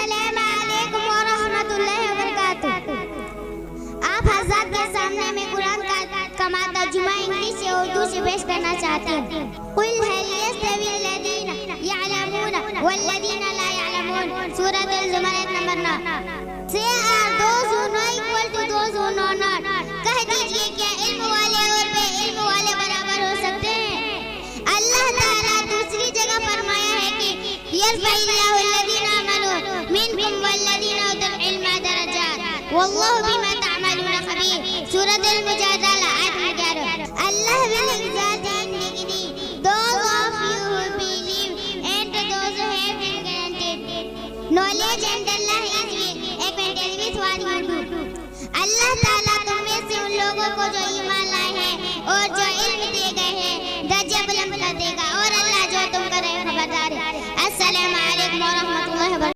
अस्सलाम वालेकुम व रहमतुल्लाहि व बरकातुहू। आप हज़रात के सामने में कुरान का तर्जुमा इंग्लिश से उर्दू से पेश करना चाहते हैं। कुल हल यस्तवी लज़ीना यअलमून वल्लज़ीना ला यअलमून, सूरह अल-ज़ुमर number 9। Say are those who know equal to those who know not। कह दीजिए क्या इल्म वाले और बेइल्म वाले बराबर हो सकते हैं? अल्लाह ताला दूसरी जगह फरमाया है कि यरफ़इल्लाहु अल्लज़ीना आमनू मिनकुम वल्लज़ीना उतुल इल्मा दरजात वल्लाहु बिमा तअमलून खबीर, सूरह अल-मुजादला आयत 11। अल्लाह will exalt in dignity those of you who believe and those who have been granted knowledge, and Allah is acquainted with what you do। अल्लाह ताला तुम में से उन लोगों को जो ईमान लाए हैं और जो इल्म